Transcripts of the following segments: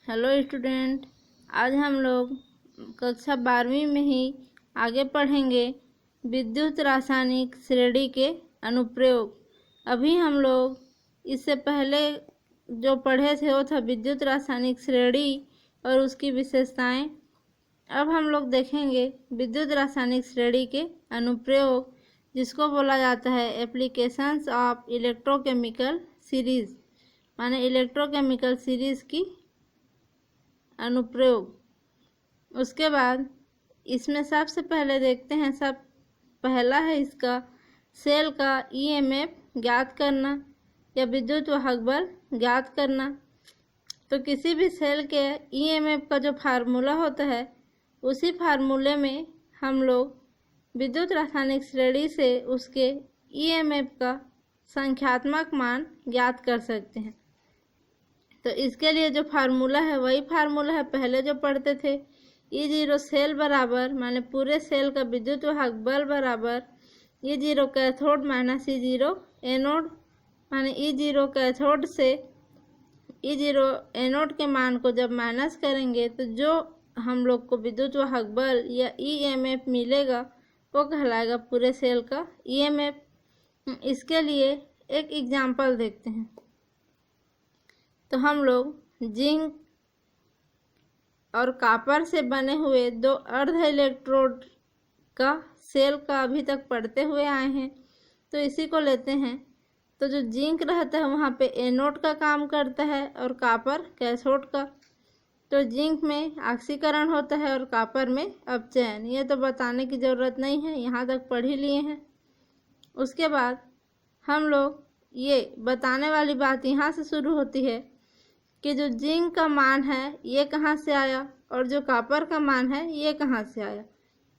Hello student, आज हम लोग कक्षा 12वीं में ही आगे पढ़ेंगे विद्युत रासायनिक श्रेणी के अनुप्रयोग। अभी हम लोग इससे पहले जो पढ़े थे वो था विद्युत रासायनिक श्रेणी और उसकी विशेषताएं। अब हम लोग देखेंगे विद्युत रासायनिक श्रेणी के अनुप्रयोग, जिसको बोला जाता है एप्लीकेशंस ऑफ इलेक्ट्रोकेमिकल सीरीज, माने इलेक्ट्रोकेमिकल सीरीज की अनुप्रयोग। उसके बाद इसमें सबसे पहले देखते हैं, पहला है इसका सेल का ईएमएफ ज्ञात करना या विद्युत वाहक बल ज्ञात करना। तो किसी भी सेल के ईएमएफ का जो फार्मूला होता है, उसी फार्मूले में हम लोग विद्युत रासायनिक श्रेणी से उसके ईएमएफ का संख्यात्मक मान ज्ञात कर सकते हैं। तो इसके लिए जो फार्मूला है वही फार्मूला है पहले जो पढ़ते थे। E0 सेल बराबर, माने पूरे सेल का विद्युत वाहक बल बराबर E0 cathode minus E0 anode, माने E0 कैथोड से E0 एनोड के मान को जब माइनस करेंगे तो जो हम लोग को विद्युत वाहक बल या EMF मिलेगा वो कहलाएगा पूरे सेल का EMF। इसके लिए एक एग्जाम्पल देखते हैं। तो हम लोग जिंक और कॉपर से बने हुए दो अर्ध इलेक्ट्रोड का सेल का अभी तक पढ़ते हुए आए हैं, तो इसी को लेते हैं। तो जो जिंक रहता है वहाँ पे एनोड का काम करता है और कॉपर कैथोड का। तो जिंक में ऑक्सीकरण होता है और कॉपर में अपचयन। ये तो बताने की ज़रूरत नहीं है, यहाँ तक पढ़ ही लिए हैं। उसके बाद हम लोग ये बताने वाली बात यहाँ से शुरू होती है कि जो जिंक का मान है ये कहाँ से आया और जो कॉपर का मान है ये कहाँ से आया।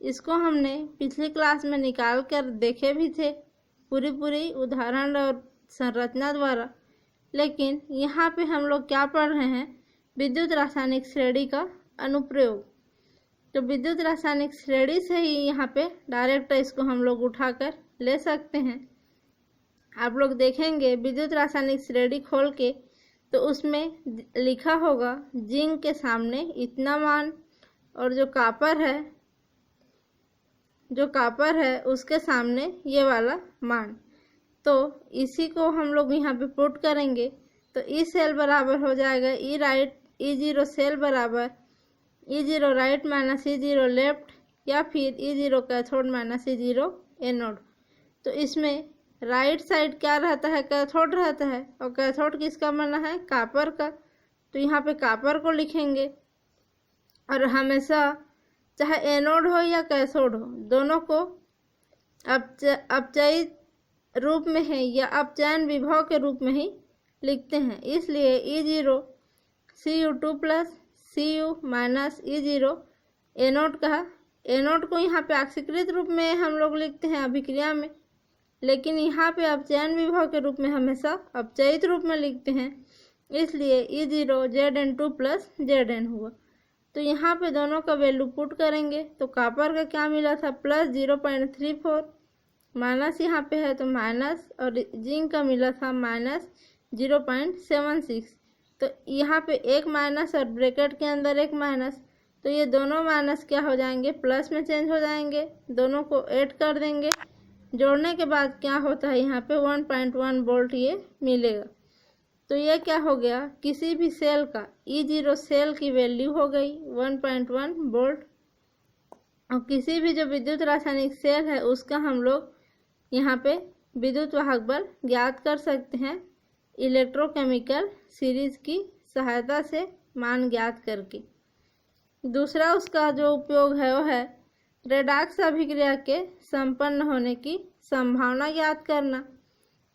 इसको हमने पिछली क्लास में निकाल कर देखे भी थे पूरी उदाहरण और संरचना द्वारा। लेकिन यहाँ पे हम लोग क्या पढ़ रहे हैं, विद्युत रासायनिक श्रेणी का अनुप्रयोग। तो विद्युत रासायनिक श्रेणी से ही यहाँ पे डायरेक्ट इसको हम लोग उठाकर ले सकते हैं। आप लोग देखेंगे विद्युत रासायनिक श्रेणी खोल के, तो उसमें लिखा होगा जिंक के सामने इतना मान और जो कॉपर है उसके सामने ये वाला मान। तो इसी को हम लोग यहाँ पे पुट करेंगे तो ई सेल बराबर हो जाएगा ई राइट E0 सेल बराबर E0 right minus E0 left, या फिर E0 cathode minus E0 anode. तो इसमें राइट साइड क्या रहता है, कैथोड रहता है, और कैथोड किसका बना है, कॉपर का। तो यहाँ पे कॉपर को लिखेंगे। और हमेशा चाहे एनोड हो या कैथोड हो, दोनों को अपचयित रूप में है या अपचयन विभव के रूप में ही लिखते हैं। इसलिए E0 Cu2 plus Cu minus E0 anode कहा। एनोड को यहाँ पे ऑक्सीकृत रूप में हम लोग लिखते हैं अभिक्रिया में, लेकिन यहाँ पे अपचयन विभव के रूप में हमेशा अपचयित रूप में लिखते हैं। इसलिए E0 Zn2 प्लस Zn हुआ। तो यहाँ पे दोनों का वैल्यू पुट करेंगे तो कॉपर का क्या मिला था, प्लस 0.34, माइनस यहाँ पे है तो माइनस, और जिंक का मिला था माइनस 0.76। तो यहाँ पे एक माइनस और ब्रैकेट के अंदर एक माइनस, तो ये दोनों माइनस क्या हो जाएंगे, प्लस में चेंज हो जाएंगे। दोनों को ऐड कर देंगे, जोड़ने के बाद क्या होता है, यहाँ पे 1.1 वोल्ट ये मिलेगा। तो ये क्या हो गया, किसी भी सेल का E0 सेल की वैल्यू हो गई 1.1 वोल्ट, और किसी भी जो विद्युत रासायनिक सेल है उसका हम लोग यहाँ पे विद्युत वाहक बल ज्ञात कर सकते हैं इलेक्ट्रोकेमिकल सीरीज की सहायता से मान ज्ञात करके। दूसरा उसका जो उपयोग है वो है रेडॉक्स अभिक्रिया के संपन्न होने की संभावना ज्ञात करना।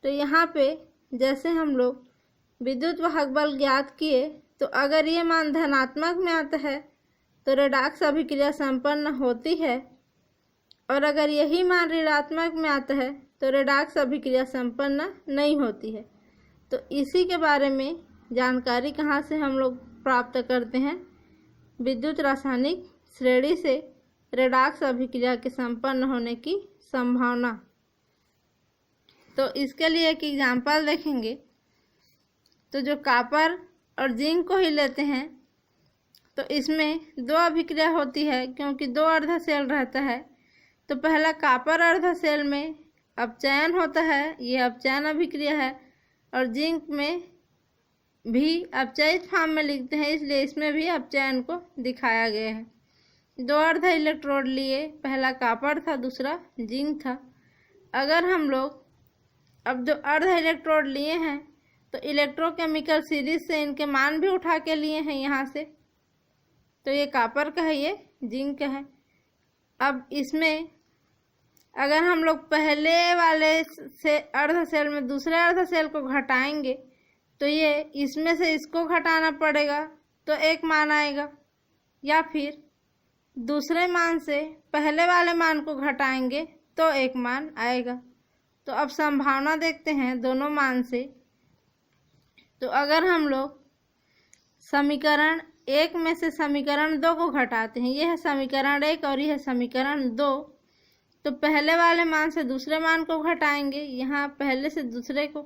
तो यहाँ पे जैसे हम लोग विद्युत वाहक बल ज्ञात किए, तो अगर ये मान धनात्मक में आता है तो रेडॉक्स अभिक्रिया संपन्न होती है, और अगर यही मान ऋणात्मक में आता है तो रेडॉक्स अभिक्रिया संपन्न नहीं होती है। तो इसी के बारे में जानकारी कहाँ से हम लोग प्राप्त करते हैं, विद्युत रासायनिक श्रेणी से रेडॉक्स अभिक्रिया के संपन्न होने की संभावना। तो इसके लिए एक एग्जाम्पल देखेंगे। तो जो कॉपर और जिंक को ही लेते हैं, तो इसमें दो अभिक्रिया होती है क्योंकि दो अर्ध सेल रहता है। तो पहला कॉपर अर्ध सेल में अपचयन होता है, ये अपचयन अभिक्रिया है, और जिंक में भी अपचयित फॉर्म में लिखते हैं, इसलिए इसमें भी अपचयन को दिखाया गया है। दो अर्ध इलेक्ट्रोड लिए, पहला कॉपर था, दूसरा जिंक था। अगर हम लोग अब जो अर्ध इलेक्ट्रोड लिए हैं तो इलेक्ट्रोकेमिकल सीरीज से इनके मान भी उठा के लिए हैं यहाँ से। तो ये कॉपर का है, ये जिंक का है। अब इसमें अगर हम लोग पहले वाले से अर्ध सेल में दूसरे अर्ध सेल को घटाएंगे तो ये इसमें से इसको घटाना पड़ेगा तो एक मान आएगा, या फिर दूसरे मान से पहले वाले मान को घटाएंगे तो एक मान आएगा। तो अब संभावना देखते हैं दोनों मान से। तो अगर हम लोग समीकरण 1 में से समीकरण 2 को घटाते हैं, यह है समीकरण 1 और यह है समीकरण 2, तो पहले वाले मान से दूसरे मान को घटाएंगे, यहाँ पहले से दूसरे को,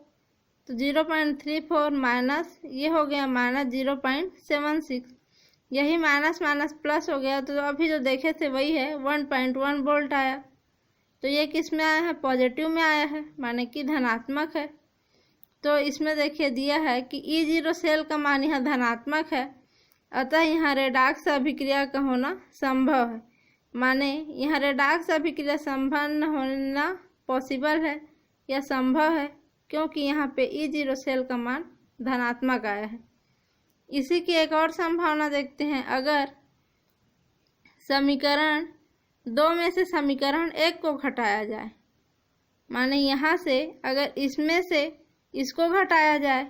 तो 0.34 माइनस ये हो गया माइनस 0.76, यही माइनस माइनस प्लस हो गया। तो अभी जो देखे थे वही है, 1.1 वोल्ट आया। तो ये किस में आया है? पॉजिटिव में आया है, माने कि धनात्मक है। तो इसमें देखिए दिया है कि E0 सेल का मान यहाँ धनात्मक है, अतः यहाँ रेडॉक्स अभिक्रिया का होना संभव है। माने यहाँ रेडॉक्स अभिक्रिया संपन्न होना पॉसिबल है या संभव है, क्योंकि यहाँ पे E0 सेल का मान धनात्मक आया है। इसी की एक और संभावना देखते हैं। अगर समीकरण 2 में से समीकरण 1 को घटाया जाए, माने यहाँ से अगर इसमें से इसको घटाया जाए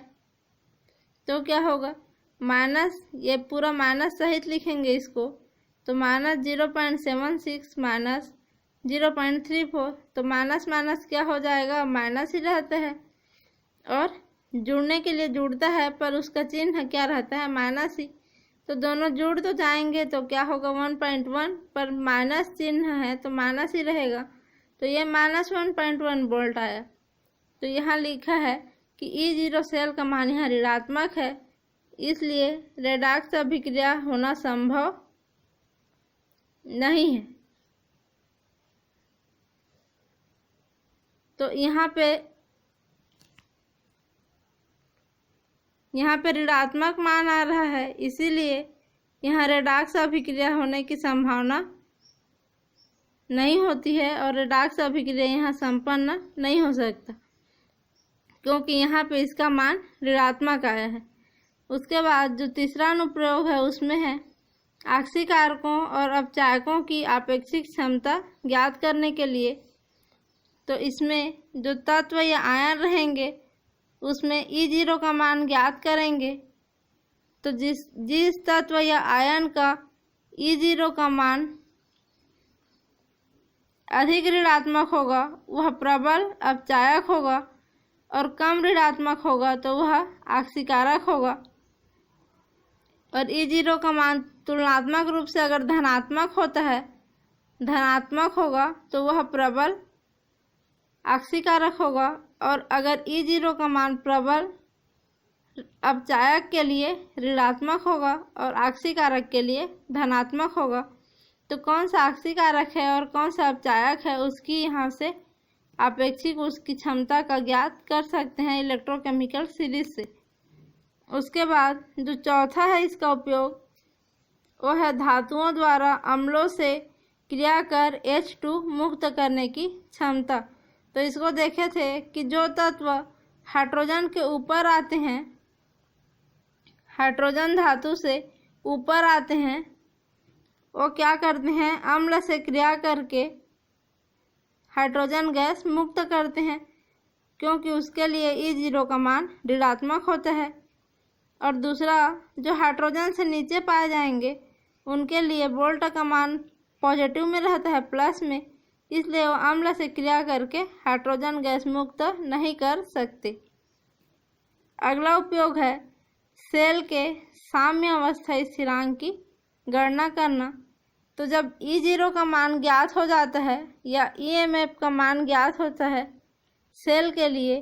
तो क्या होगा? माइनस, ये पूरा माइनस सहित लिखेंगे इसको, तो माइनस 0.76 माइनस 0.34, तो माइनस माइनस क्या हो जाएगा? माइनस ही रहता है, और जुड़ने के लिए जुड़ता है पर उसका चिन्ह क्या रहता है? माइनस ही। तो दोनों जुड़ तो जाएंगे तो क्या होगा? 1.1, पर माइनस चिन्ह है तो माइनस ही रहेगा। तो ये माइनस 1.1 वोल्ट आया। तो यहाँ लिखा है कि E0 सेल का मान यहाँ ऋणात्मक है, इसलिए रेडॉक्स अभिक्रिया होना संभव नहीं है। तो यहाँ पे ऋणात्मक मान आ रहा है, इसीलिए यहाँ रेडॉक्स अभिक्रिया होने की संभावना नहीं होती है और रेडॉक्स अभिक्रिया यहाँ संपन्न नहीं हो सकता, क्योंकि यहाँ पे इसका मान ऋणात्मक आया है। उसके बाद जो तीसरा अनुप्रयोग है उसमें है आक्सीकारकों और अपचायकों की आपेक्षिक क्षमता ज्ञात करने के लिए। तो इसमें जो तत्व या आयन रहेंगे उसमें E0 का मान ज्ञात करेंगे। तो जिस तत्व या आयन का E0 का मान अधिक ऋणात्मक होगा वह प्रबल अपचायक होगा, और कम ऋणात्मक होगा तो वह आक्सीकारक होगा। और E0 का मान तुलनात्मक रूप से अगर धनात्मक होगा तो वह प्रबल आक्सीकारक होगा, और अगर E0 का मान प्रबल अपचायक के लिए ऋणात्मक होगा और आक्सीकारक के लिए धनात्मक होगा। तो कौन सा आक्सीकारक है और कौन सा अपचायक है उसकी यहाँ से आपेक्षिक उसकी क्षमता का ज्ञात कर सकते हैं इलेक्ट्रोकेमिकल सीरीज से। उसके बाद जो चौथा है इसका उपयोग वो है धातुओं द्वारा अम्लों से क्रिया कर H2 मुक्त करने की क्षमता। तो इसको देखे थे कि जो तत्व हाइड्रोजन के ऊपर आते हैं, हाइड्रोजन धातु से ऊपर आते हैं, वो क्या करते हैं? अम्ल से क्रिया करके हाइड्रोजन गैस मुक्त करते हैं, क्योंकि उसके लिए E0 का मान ऋणात्मक होता है। और दूसरा जो हाइड्रोजन से नीचे पाए जाएंगे उनके लिए वोल्ट का मान पॉजिटिव में रहता है, प्लस में, इसलिए वो अम्ल से क्रिया करके हाइड्रोजन गैस मुक्त नहीं कर सकते। अगला उपयोग है सेल के साम्य अवस्था स्थिरांक की गणना करना। तो जब E0 का मान ज्ञात हो जाता है या EMF का मान ज्ञात होता है सेल के लिए,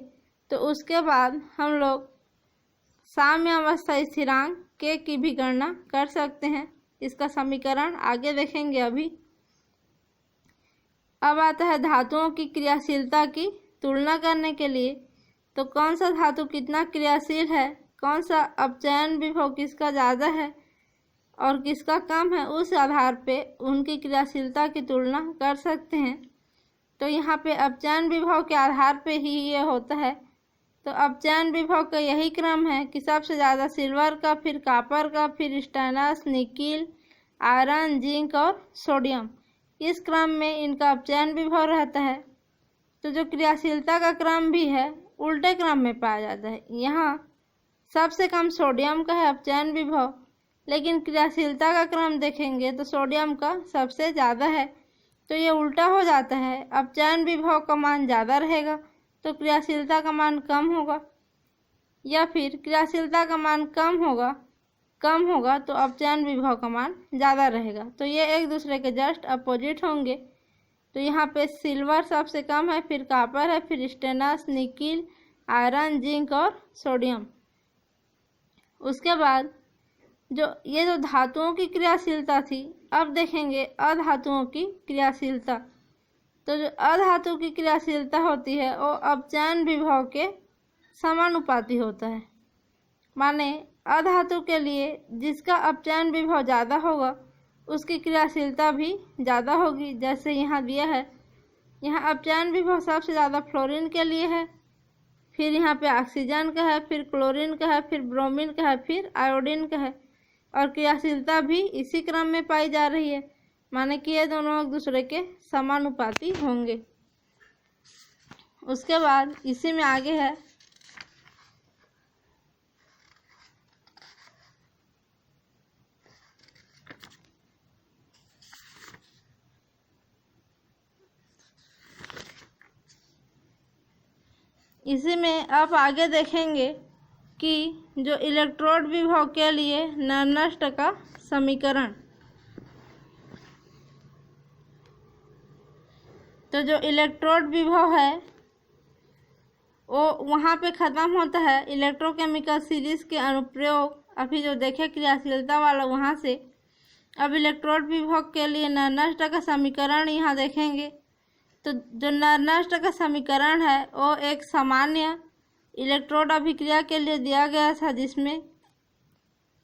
तो उसके बाद हम लोग साम्य अवस्था स्थिरांक के की भी गणना कर सकते हैं। इसका समीकरण आगे देखेंगे अभी। अब आता है धातुओं की क्रियाशीलता की तुलना करने के लिए। तो कौन सा धातु कितना क्रियाशील है, कौन सा अपचयन विभव किसका ज़्यादा है और किसका कम है, उस आधार पे उनकी क्रियाशीलता की तुलना कर सकते हैं। तो यहाँ पे अपचयन विभव के आधार पे ही ये होता है। तो अपचयन विभव का यही क्रम है कि सबसे ज़्यादा सिल्वर का, फिर कॉपर का, फिर स्टेनस, निकिल, आयरन, जिंक और सोडियम, इस क्रम में इनका अपचयन विभव रहता है। तो जो क्रियाशीलता का क्रम भी है उल्टे क्रम में पाया जाता है। यहाँ सबसे कम सोडियम का है अपचयन विभव, लेकिन क्रियाशीलता का क्रम देखेंगे तो सोडियम का सबसे ज़्यादा है। तो ये उल्टा हो जाता है, अपचयन विभव का मान ज़्यादा रहेगा तो क्रियाशीलता का मान कम होगा, या फिर क्रियाशीलता का मान कम होगा तो अपचयन विभव का मान ज़्यादा रहेगा। तो ये एक दूसरे के जस्ट अपोजिट होंगे। तो यहाँ पे सिल्वर सबसे कम है, फिर कॉपर है, फिर स्टेनस, निकिल, आयरन, जिंक और सोडियम। उसके बाद ये जो धातुओं की क्रियाशीलता थी, अब देखेंगे अधातुओं की क्रियाशीलता। तो जो अधातु की क्रियाशीलता होती है वो अपचयन विभव के समानुपाती होता है। माने अधातु के लिए जिसका अपचयन विभव ज़्यादा होगा उसकी क्रियाशीलता भी ज़्यादा होगी। जैसे यहाँ दिया है, यहाँ अपचयन विभव सबसे ज़्यादा फ्लोरीन के लिए है, फिर यहाँ पे ऑक्सीजन का है, फिर क्लोरीन का है, फिर ब्रोमीन का है, फिर आयोडीन का है, और क्रियाशीलता भी इसी क्रम में पाई जा रही है। माने कि ये दोनों एक दूसरे के समानुपाती होंगे। उसके बाद इसी में आगे है इसी में आप आगे देखेंगे कि जो इलेक्ट्रोड विभव के लिए नर्नस्ट का समीकरण, तो जो इलेक्ट्रोड विभव है वो वहाँ पे ख़त्म होता है इलेक्ट्रोकेमिकल सीरीज के अनुप्रयोग अभी जो देखे क्रियाशीलता वाला वहाँ से। अब इलेक्ट्रोड विभव के लिए नर्नस्ट का समीकरण यहाँ देखेंगे। तो जो नर्नस्ट का समीकरण है वो एक सामान्य इलेक्ट्रोड अभिक्रिया के लिए दिया गया था, जिसमें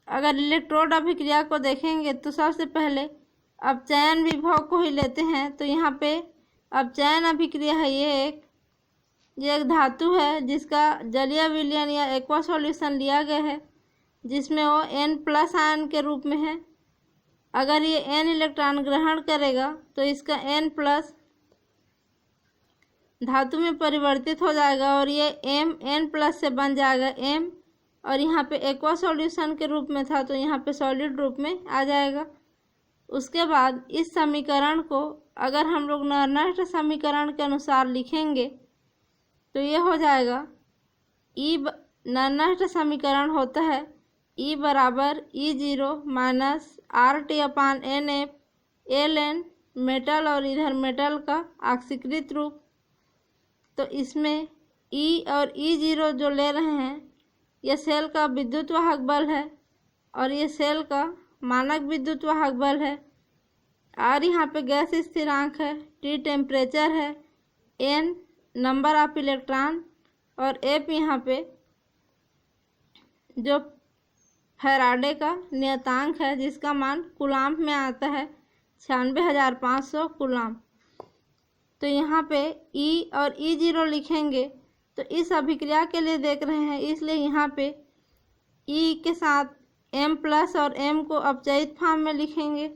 अगर इलेक्ट्रोड अभिक्रिया को देखेंगे तो सबसे पहले अपचयन विभव को ही लेते हैं। तो यहाँ पे अपचयन अभिक्रिया है, ये एक धातु है जिसका जलीय विलयन या एक्वा सॉल्यूशन लिया गया है, जिसमें वो N+ आयन के रूप में है। अगर ये N इलेक्ट्रॉन ग्रहण करेगा तो इसका N+ धातु में परिवर्तित हो जाएगा और ये N+ से बन जाएगा M, और यहाँ पे एक्वा सॉल्यूशन के रूप में था तो यहाँ पे सॉलिड रूप में आ जाएगा। उसके बाद इस समीकरण को अगर हम लोग नर्नस्ट समीकरण के अनुसार लिखेंगे तो ये हो जाएगा नर्नस्ट समीकरण होता है E बराबर E0 minus RT/NF, Ln metal और इधर मेटल का ऑक्सीकृत रूप। तो इसमें E और E0 जो ले रहे हैं यह सेल का विद्युत वाहक बल है और ये सेल का मानक विद्युत वाहक बल है। R यहाँ पे गैस स्थिरांक है, T टेम्परेचर है, N नंबर ऑफ इलेक्ट्रॉन और F यहाँ पे जो फैराडे का नियतांक है जिसका मान कूलाम्ब में आता है 96,500 कूलाम्ब। तो यहाँ पे E और E0 लिखेंगे तो इस अभिक्रिया के लिए देख रहे हैं, इसलिए यहाँ पे E के साथ M+ और M को अपचयित फॉर्म में लिखेंगे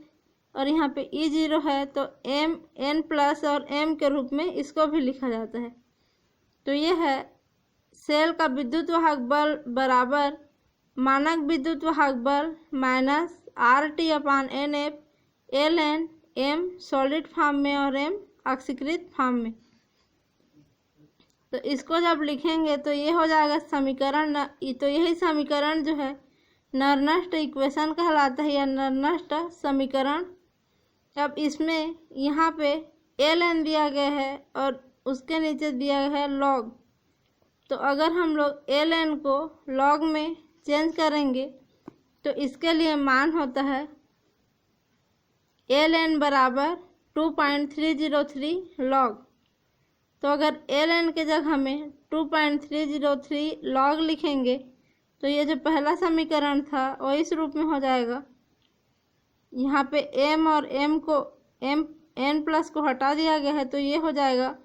और यहाँ पे E0 है तो N+ और M के रूप में इसको भी लिखा जाता है। तो ये है सेल का विद्युत वाहक बल बराबर मानक विद्युत वाहक बल minus RT/NF, Ln M solid form में और M ऑक्सीकृत फॉर्म में। तो इसको जब लिखेंगे तो ये हो जाएगा समीकरण। तो यही समीकरण जो है नर्नस्ट इक्वेशन कहलाता है या नर्नस्ट समीकरण। अब इसमें यहाँ पे Ln दिया गया है और उसके नीचे दिया गया है लॉग। तो अगर हम लोग Ln को लॉग में चेंज करेंगे तो इसके लिए मान होता है ln बराबर 2.303 लॉग। तो अगर ln के जगह में 2.303 लॉग लिखेंगे तो ये जो पहला समीकरण था वो इस रूप में हो जाएगा। यहाँ पे m और m को n प्लस को हटा दिया गया है तो ये हो जाएगा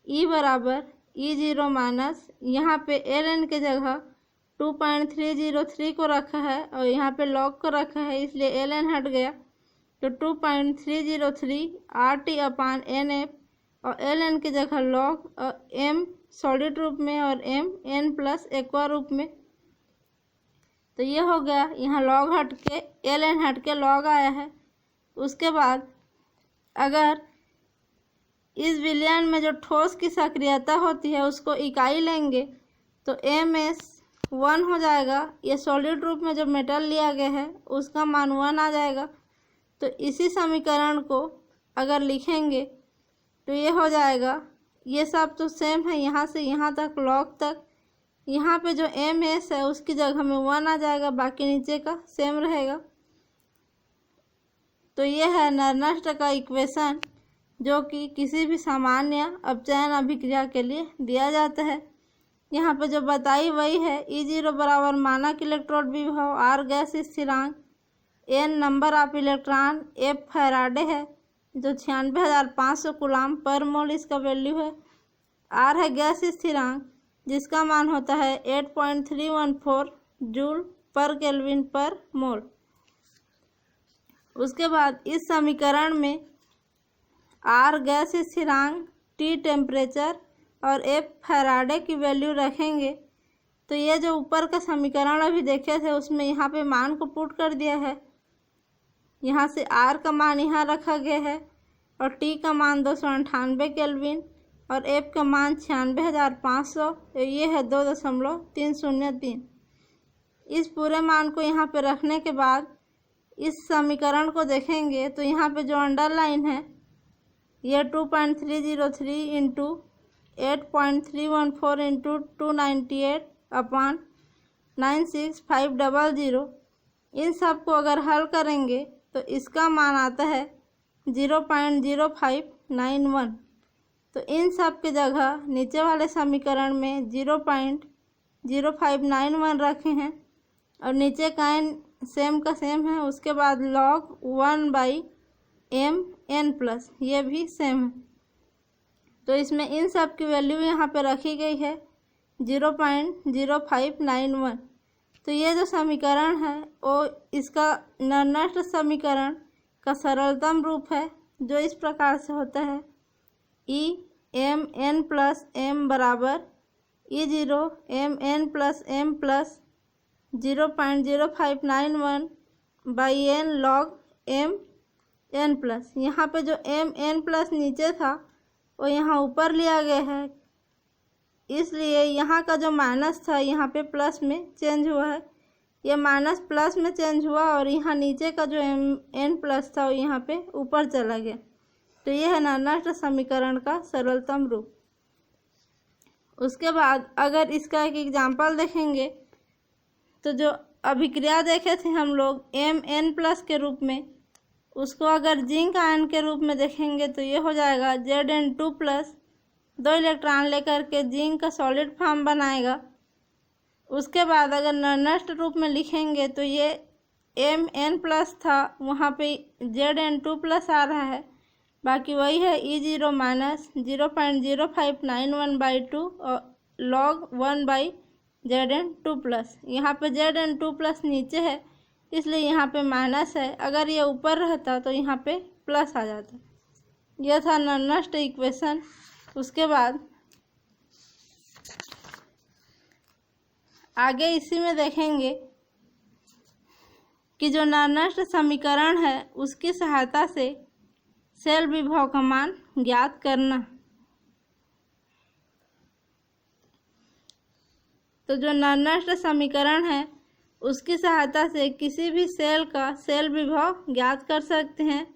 e बराबर E0 माइनस, यहाँ पे ln के जगह 2.303 को रखा है और यहाँ पे लॉग को रखा है इसलिए ln हट गया तो 2.303 RT अपान NF और ln की जगह लॉग और m सॉलिड रूप में और m n प्लस एक्वा रूप में। तो ये हो गया, यहाँ लॉग हट के ln हट के लॉग आया है। उसके बाद अगर इस विलयन में जो ठोस की सक्रियता होती है उसको इकाई लेंगे तो ms 1 हो जाएगा। ये सॉलिड रूप में जो मेटल लिया गया है उसका मान 1 आ जाएगा। तो इसी समीकरण को अगर लिखेंगे तो ये हो जाएगा, ये सब तो सेम है यहाँ से यहाँ तक लॉग तक। यहाँ पे जो ms है उसकी जगह में 1 आ जाएगा, बाकी नीचे का सेम रहेगा। तो ये है नर्नस्ट का इक्वेशन जो कि किसी भी सामान्य अपचयन अभिक्रिया के लिए दिया जाता है। यहाँ पे जो बताई वही है। E0 बराबर मानक इलेक्ट्रोड विभव, R गैस स्थिरांक, N number of electron, F Faraday है जो 96,500 कूलाम पर मोल इसका वैल्यू है। R है गैस स्थिरांक जिसका मान होता है 8.314 जूल पर केल्विन पर मोल। उसके बाद इस समीकरण में R गैस स्थिरांक, T टेम्परेचर और F फैराडे की वैल्यू रखेंगे तो ये जो ऊपर का समीकरण अभी देखे थे उसमें यहाँ पे मान को पुट कर दिया है। यहाँ से R का मान यहाँ रखा गया है और T का मान 298 केल्विन और F का मान 96,500, तो ये है 2.303। इस पूरे मान को यहाँ पे रखने के बाद इस समीकरण को देखेंगे तो यहाँ पे जो अंडरलाइन है ये 2.303 इंटू 8.314 इंटू 298 अपान 96500, इन सब को अगर हल करेंगे तो इसका मान आता है 0.0591। तो इन सब की जगह नीचे वाले समीकरण में 0.0591 रखे हैं और नीचे का n सेम का सेम है। उसके बाद log 1/m n प्लस ये भी सेम है। तो इसमें इन सब की वैल्यू यहाँ पे रखी गई है 0.0591। तो ये जो समीकरण है वो इसका नर्नस्ट समीकरण का सरलतम रूप है जो इस प्रकार से होता है E m n plus m बराबर E0 m n plus m plus 0.0591 by n log m n plus. यहाँ पे जो m n प्लस नीचे था वो यहाँ ऊपर लिया गया है, इसलिए यहाँ का जो माइनस था यहाँ पे प्लस में चेंज हुआ है। ये माइनस प्लस में चेंज हुआ और यहाँ नीचे का जो n प्लस था वो यहाँ पे ऊपर चला गया। तो ये है नर्नस्ट समीकरण का सरलतम रूप। उसके बाद अगर इसका एक एग्जाम्पल देखेंगे तो जो अभिक्रिया देखे थे हम लोग Mn प्लस के रूप में, उसको अगर जिंक आयन के रूप में देखेंगे तो ये हो जाएगा Zn2 प्लस 2 इलेक्ट्रॉन लेकर के जिंक का सॉलिड फॉर्म बनाएगा। उसके बाद अगर नर्नस्ट रूप में लिखेंगे तो ये Mn प्लस था, वहाँ पे Zn2 प्लस आ रहा है, बाकी वही है E0 माइनस 0.0591/2 और log 1/Zn2 प्लस। यहाँ पे Zn2 प्लस नीचे है इसलिए यहाँ पे माइनस है, अगर ये ऊपर रहता तो यहाँ पे प्लस आ जाता। यह था नर्नस्ट इक्वेशन। उसके बाद आगे इसी में देखेंगे कि जो नर्नस्ट समीकरण है उसकी सहायता से सेल विभव का मान ज्ञात करना। तो जो नर्नस्ट समीकरण है उसकी सहायता से किसी भी सेल का सेल विभव ज्ञात कर सकते हैं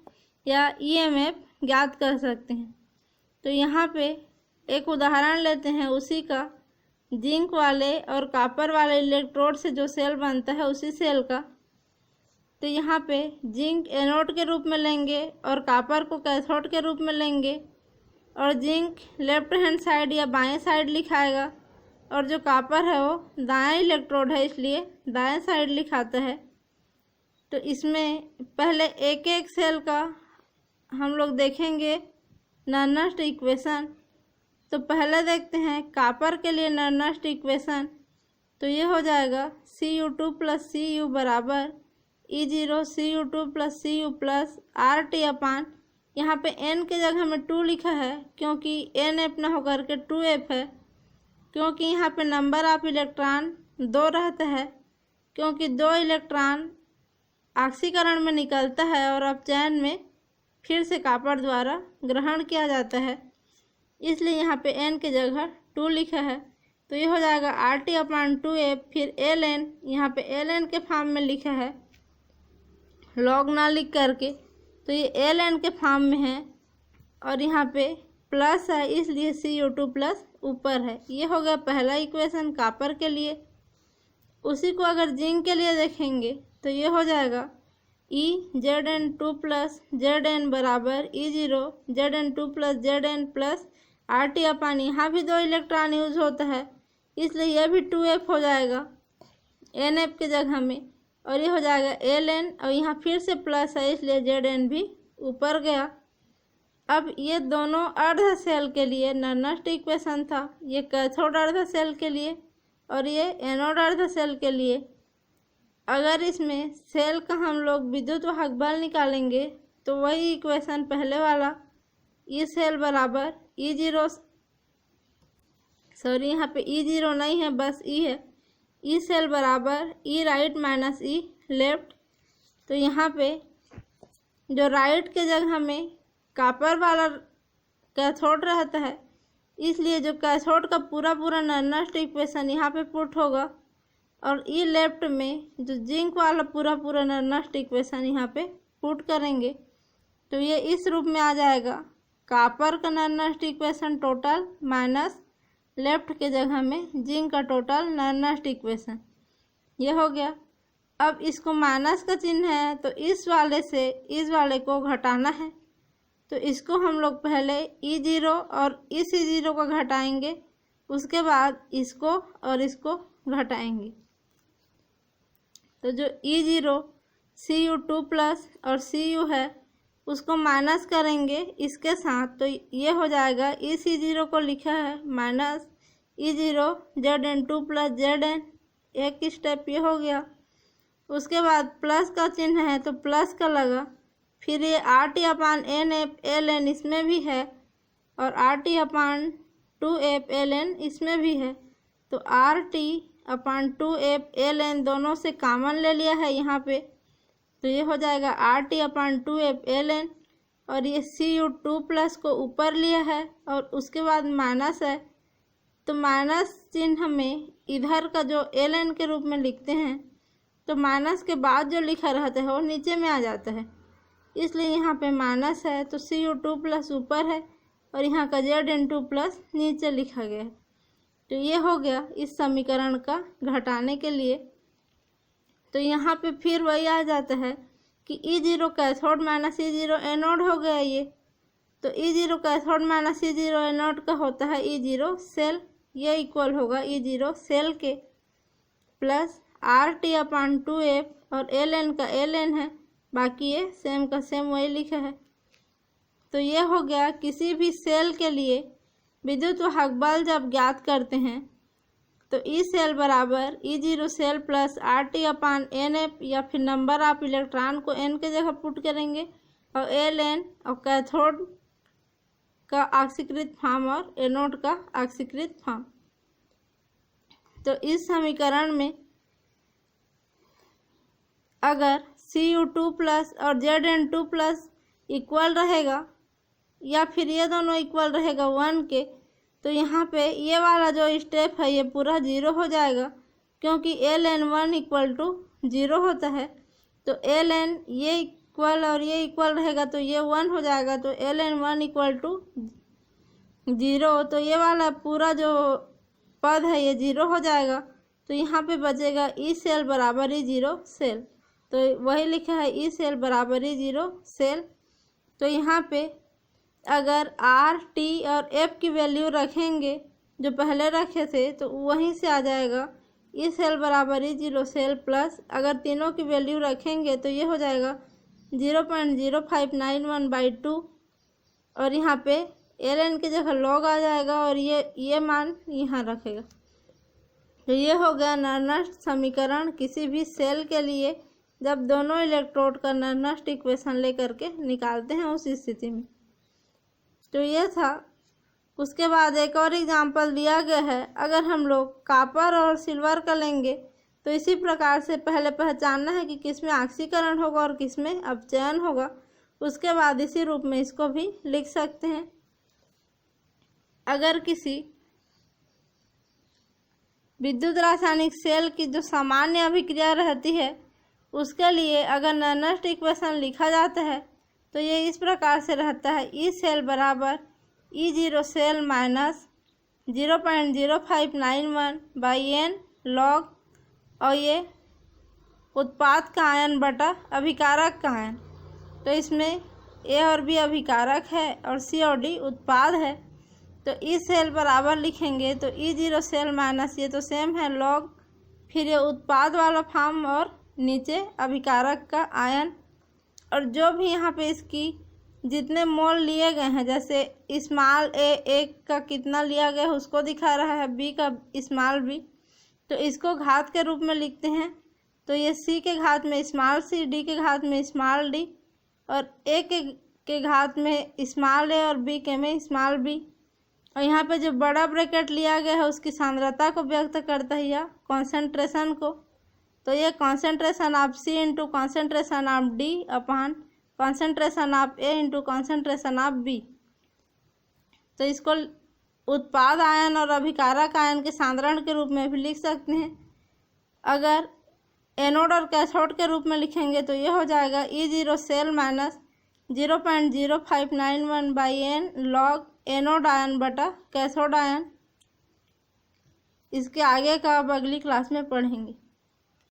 या ईएमएफ ज्ञात कर सकते हैं। तो यहाँ पे एक उदाहरण लेते हैं उसी का। जिंक वाले और कॉपर वाले इलेक्ट्रोड से जो सेल बनता है उसी सेल का। तो यहाँ पे जिंक एनोड के रूप में लेंगे और कॉपर को कैथोड के रूप में लेंगे, और जिंक लेफ्ट हैंड साइड या बाएं साइड लिखाएगा, और जो कॉपर है वो दाएं इलेक्ट्रोड है इसलिए दाएं साइड लिखाता है। तो इसमें पहले एक एक सेल का हम लोग देखेंगे नर्नस्ट इक्वेशन। तो पहले देखते हैं कॉपर के लिए नर्नस्ट इक्वेशन। तो ये हो जाएगा Cu2 + Cu बराबर E0 Cu2 + Cu plus RT अपान, यहाँ पे N के जगह में 2 लिखा है क्योंकि NF ना होकर के 2F है, क्योंकि यहाँ पे नंबर ऑफ इलेक्ट्रॉन 2 रहता है, क्योंकि 2 इलेक्ट्रॉन ऑक्सीकरण में निकलता है और अपचयन में फिर से कॉपर द्वारा ग्रहण किया जाता है, इसलिए यहाँ पे N की जगह 2 लिखा है। तो ये हो जाएगा RT अपान 2F, फिर Ln, यहाँ पे Ln के फॉर्म में लिखा है लॉग ना लिख करके, तो ये Ln के फॉर्म में है, और यहाँ पे प्लस है इसलिए Cu2 प्लस ऊपर है। ये हो गया पहला इक्वेशन कॉपर के लिए। उसी को अगर जिंक के लिए देखेंगे तो ये हो जाएगा Zn2 + Zn बराबर E0 Zn2 + Zn plus RT अपान, यहाँ भी 2 इलेक्ट्रॉन यूज होता है इसलिए यह भी 2F हो जाएगा NF के जगह में, और ये हो जाएगा Ln, और यहाँ फिर से प्लस है इसलिए Zn भी ऊपर गया। अब ये दोनों अर्ध सेल के लिए नर्नस्ट इक्वेशन था, ये कैथोड अर्ध सेल के लिए और ये एनोड अर्ध सेल के लिए। अगर इसमें सेल का हम लोग विद्युत वाहक बल निकालेंगे तो वही इक्वेशन पहले वाला, ई सेल बराबर E0, सॉरी यहाँ पे E0 नहीं है बस E है, ई सेल बराबर E right minus E left. तो यहाँ पे जो राइट के जगह में कॉपर वाला कैथोड रहता है, इसलिए जो कैथोड का पूरा नर्नस्ट इक्वेशन यहाँ पे पुट होगा, और ई लेफ्ट में जो जिंक वाला पूरा नर्नस्ट इक्वेशन यहाँ पे पुट करेंगे। तो ये इस रूप में आ जाएगा कॉपर का Nernst equation total minus left के जगह में जिंक का टोटल नर्नस्ट इक्वेशन, ये हो गया। अब इसको माइनस का चिन्ह है तो इस वाले से इस वाले को घटाना है, तो इसको हम लोग पहले E0 और इस E0 को घटाएंगे, उसके बाद इसको और इसको घटाएंगे। तो जो E0 Cu2 प्लस और Cu है उसको माइनस करेंगे इसके साथ, तो ये हो जाएगा इस E0 को लिखा है माइनस E0 Zn2 + Zn, एक स्टेप ये हो गया। उसके बाद प्लस का चिन्ह है तो प्लस का लगा, फिर ये RT अपान NF Ln इसमें भी है और RT अपान 2F Ln इसमें भी है, तो RT अपान 2F Ln दोनों से कॉमन ले लिया है यहाँ पे, तो ये हो जाएगा RT अपान 2F Ln, और ये Cu2 प्लस को ऊपर लिया है और उसके बाद माइनस है, तो माइनस चिन्ह में इधर का जो Ln के रूप में लिखते हैं तो माइनस के बाद जो लिखा रहता है वो नीचे में आ जाता है, इसलिए यहाँ पे माइनस है तो Cu2 प्लस ऊपर है और यहाँ का Zn2 प्लस नीचे लिखा गया है। तो ये हो गया इस समीकरण का घटाने के लिए। तो यहाँ पे फिर वही आ जाता है कि E0 cathode minus E0 anode हो गया ये, तो E0 cathode minus E0 anode का होता है E0 सेल, ये इक्वल होगा E0 सेल के प्लस RT अपान 2F और Ln का Ln है, बाकी ये सेम का सेम वही लिखा है। तो ये हो गया किसी भी सेल के लिए विद्युत वाहक बल जब ज्ञात करते हैं तो ई सेल बराबर E0 सेल प्लस RT अपान NF, या फिर नंबर ऑफ इलेक्ट्रॉन को N के जगह पुट करेंगे और Ln और कैथोड का ऑक्सीकृत फॉर्म और एनोड का ऑक्सीकृत फॉर्म। तो इस समीकरण में अगर Cu2 प्लस और Zn2 प्लस इक्वल रहेगा या फिर ये दोनों इक्वल रहेगा 1 के, तो यहाँ पे ये वाला जो स्टेप है ये पूरा 0 हो जाएगा, क्योंकि Ln 1 = 0 होता है। तो Ln ये इक्वल और ये इक्वल रहेगा तो ये 1 हो जाएगा, तो Ln 1 = 0। तो ये वाला पूरा जो पद है ये 0 हो जाएगा। तो यहाँ पे बचेगा ई सेल बराबर ई 0 सेल। तो वही लिखा है ई सेल बराबर ई 0 सेल। तो यहाँ पे अगर आर टी और एफ की वैल्यू रखेंगे जो पहले रखे थे तो वहीं से आ जाएगा ई सेल बराबर ई 0 सेल प्लस अगर तीनों की वैल्यू रखेंगे तो ये हो जाएगा 0.0591/2 और यहाँ पे एल एन की जगह लॉग आ जाएगा और ये मान यहाँ रखेगा। तो ये हो गया नर्नस्ट समीकरण किसी भी सेल के लिए जब दोनों इलेक्ट्रोड का नर्नस्ट इक्वेशन लेकर के निकालते हैं उस स्थिति में। तो ये था। उसके बाद एक और एग्जांपल दिया गया है। अगर हम लोग कॉपर और सिल्वर का लेंगे तो इसी प्रकार से पहले पहचानना है कि किस में ऑक्सीकरण होगा और किस में अपचयन होगा। उसके बाद इसी रूप में इसको भी लिख सकते हैं। अगर किसी विद्युत रासायनिक सेल की जो सामान्य अभिक्रिया रहती है उसके लिए अगर नर्नस्ट इक्वेशन लिखा जाता है तो ये इस प्रकार से रहता है ई सेल बराबर ई 0 सेल माइनस 0.0591/n लॉग और ये उत्पाद का आयन बटा अभिकारक का आयन। तो इसमें ए और बी अभिकारक है और सी और डी उत्पाद है। तो ई सेल बराबर लिखेंगे तो ई 0 सेल माइनस ये तो सेम है लॉग फिर ये उत्पाद वाला फॉर्म और नीचे अभिकारक का आयन और जो भी यहाँ पे इसकी जितने मोल लिए गए हैं जैसे स्मॉल ए एक का कितना लिया गया है उसको दिखा रहा है बी का स्मॉल बी। तो इसको घात के रूप में लिखते हैं। तो ये सी के घात में स्मॉल सी डी के घात में स्मॉल डी और ए के घात में स्मॉल ए और बी के में स्मॉल बी। और यहाँ पे जो बड़ा ब्रैकेट लिया गया है उसकी सांद्रता को व्यक्त करता है या कॉन्सेंट्रेशन को। तो ये concentration of C into concentration of D upon concentration of A into concentration of B. तो इसको उत्पाद आयन और अभिकारक आयन के सांद्रण के रूप में भी लिख सकते हैं। अगर एनोड और कैथोड के रूप में लिखेंगे तो ये हो जाएगा E 0 cell minus 0.0591/n log anode ion बटा कैथोड आयन। इसके आगे का अब अगली क्लास में पढ़ेंगे।